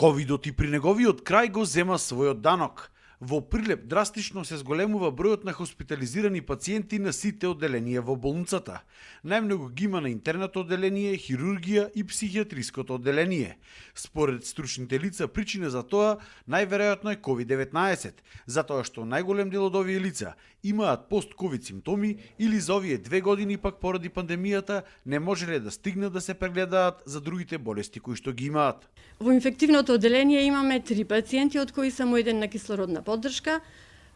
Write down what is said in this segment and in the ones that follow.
Ковидот и при неговиот крај го зема својот данок. Во Прилеп драстично се зголемува бројот на хоспитализирани пациенти на сите одделенија во болницата. Најмногу ги има на интерното одделение, хирургија и психијатриското одделение. Според стручните лица, причина за тоа најверојатно е COVID-19, затоа што најголем дел од овие лица имаат пост-ковид симптоми или за овие 2 години пак поради пандемијата не можеле да стигнат да се прегледаат за другите болести кои што ги имаат. Во инфективното одделение имаме 3 пациенти, од кои само еден на кислородна поддршка,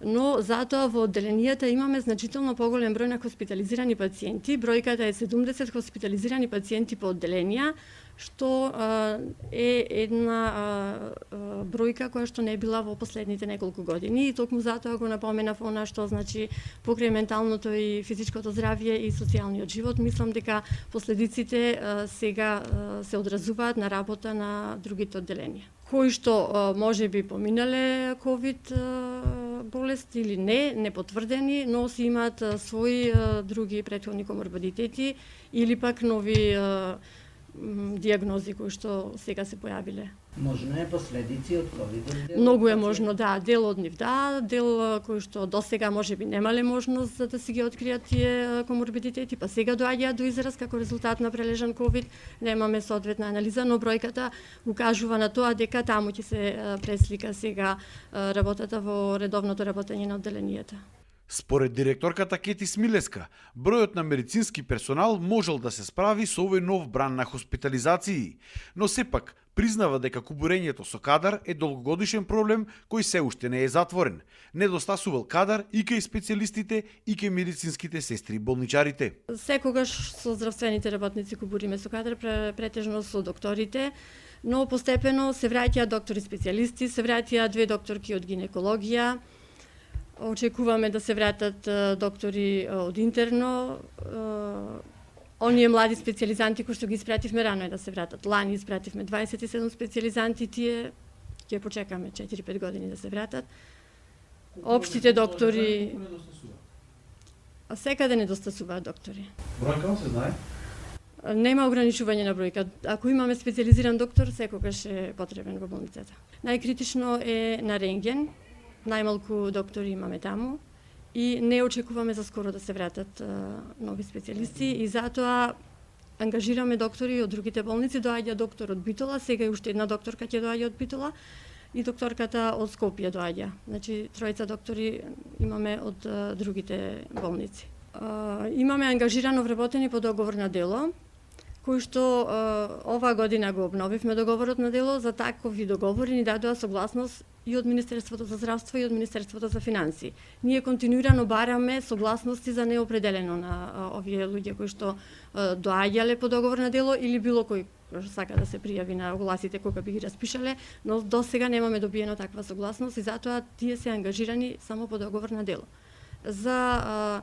но затоа во одделенијата имаме значително поголем број на хоспитализирани пациенти. Бројката е 70 хоспитализирани пациенти по одделенија, што е една бројка која што не била во последните неколку години. И токму затоа го напоменав она што значи покрај менталното и физичкото здравје и социјалниот живот. Мислам дека последиците сега се одразуваат на работа на другите одделенија, кои што може би поминале ковид болест или не потврдени, но си имаат своји други претходни коморбидитети или пак нови диагнози кои што сега се појавиле. Можно е последици од ковид? Многу е можно, да, дел од нив, да, дел кои што досега можеби немале можност за да си ги откријат тие коморбидитети, па сега доаѓаат до израз како резултат на прележан ковид. Немаме соодветна анализа, но бројката укажува на тоа дека таму ќе се преслика сега работата во редовното работење на одделенијата. Според директорката Кети Смилеска, бројот на медицински персонал можел да се справи со овој нов бран на хоспитализации, но сепак признава дека кубурењето со кадар е долгогодишен проблем кој се уште не е затворен. Недостасувал кадар и кај специјалистите и кај медицинските сестри и болничарите. Секогаш со здравствените работници кубуриме со кадар, претежно со докторите, но постепено се враќаат доктори специјалисти, се враќаат 2 докторки од гинекологија. Очекуваме да се вратат доктори од интерно. Оние млади специјализанти кои што ги испративме рано е да се вратат. Лани испративме 27 специјализанти, тие ќе почекаме 4-5 години да се вратат. Општите доктори секаде недостасуваат доктори. Бројка се знае? Нема ограничување на бројка. Ако имаме специјализиран доктор, секогаш е потребен во болницата. Најкритично е на рентген. Најмалку доктори имаме таму и не очекуваме за скоро да се вратат нови специјалисти и затоа ангажираме доктори од другите болници. Доаѓа доктор од Битола, сега и уште една докторка ќе доаѓа од Битола и докторката од Скопје доаѓа. Значи тројца доктори имаме од другите болници. Имаме ангажирано вработени по договор на дело, кој што оваа година го обновивме договорот на дело. За такови договори ни дадоа согласност и од Министерството за здравство и од Министерството за финансии. Ние континуирано бараме согласности за неопределено на овие луѓе кои што доаѓале по договор на дело или било кој сака да се пријави на огласите кога би ги распишале, но до сега немаме добиено таква согласност и затоа тие се ангажирани само по договор на дело. За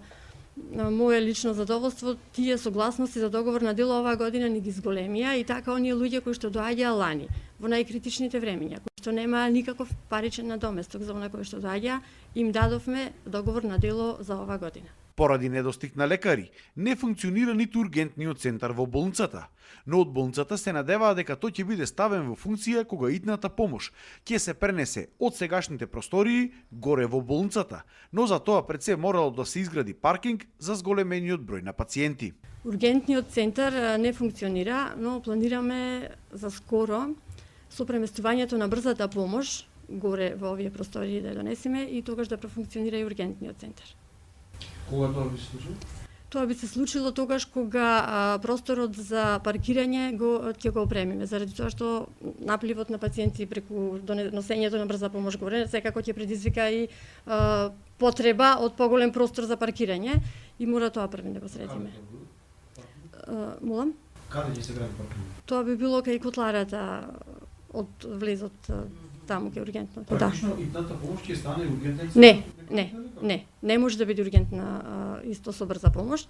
моје лично задоволство, тие согласности за договор на дело оваа година ни ги зголемија и така оние луѓе кои што доаѓаа лани во најкритичните времења, кои што нема никаков паричен надоместок за она кој што доаѓа, им дадовме договор на дело за оваа година. Поради недостиг на лекари, не функционира ниту ургентниот центар во болницата, но од болницата се надеваа дека тој ќе биде ставен во функција кога итната помош ќе се пренесе од сегашните простории горе во болницата, но за тоа пред се морало да се изгради паркинг за зголемениот број на пациенти. Ургентниот центар не функционира, но планираме за скоро со преместувањето на брзата помош горе во овие простории да донесеме и тогаш да профункционира и ургентниот центар. Кога тоа би се случило? Тоа би се случило тогаш кога просторот за паркирање ќе го опремиме, заради тоа што напливот на пациенти преку носењето на брза помош горе секако ќе предизвика и потреба од поголем простор за паркирање и мора тоа први да го средиме. Молам? Каде ќе се гради паркинг? Тоа би било кај котларата од влезот таму кај ургентното. Практично итната помош ќе стане ургентен центар? Не може да биде ургентна исто со брза помош,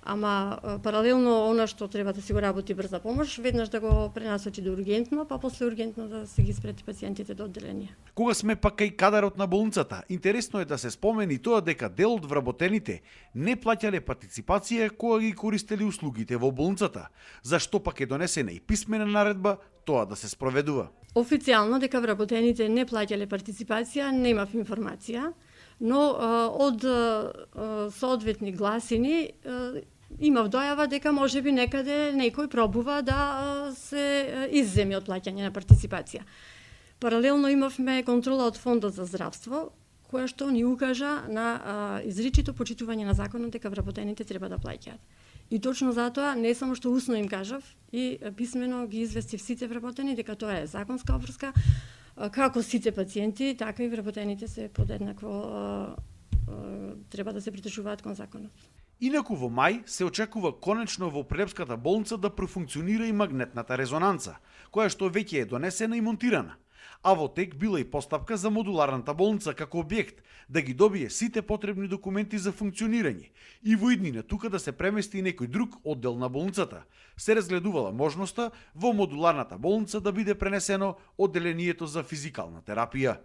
ама паралелно она што треба да си го работи брза помош, веднаш да го пренасочи до ургентно, па после ургентно да се ги спрети пациентите до одделение. Кога сме пак кај кадарот на болницата, интересно е да се спомени тоа дека дел од вработените не плаќале партиципација кога ги користеле услугите во болницата, зашто пак е донесена и писмена наредба тоа да се спроведува. Официјално дека вработените не плаќале партиципација, немав информација, но од соодветни гласини имав дојава дека можеби некаде некој пробува да се изземи од плаќање на партиципација. Паралелно имавме контрола од Фондот за здравство, која што ни укажа на изричито почитување на законот дека вработените треба да плаќаат. И точно затоа не само што усно им кажав, и писмено ги известив сите вработени дека тоа е законска обврска, како сите пациенти, така и вработените се подеднакво треба да се придržуваат кон законот. Инаку во мај се очекува конечно во Прилепската болница да профункционира и магнетната резонанца, која што веќе е донесена и монтирана. А во тек била и постапка за модуларната болница како објект, да ги добие сите потребни документи за функционирање и во иднина тука да се премести и некој друг оддел на болницата. Се разгледувала можноста во модуларната болница да биде пренесено одделението за физикална терапија.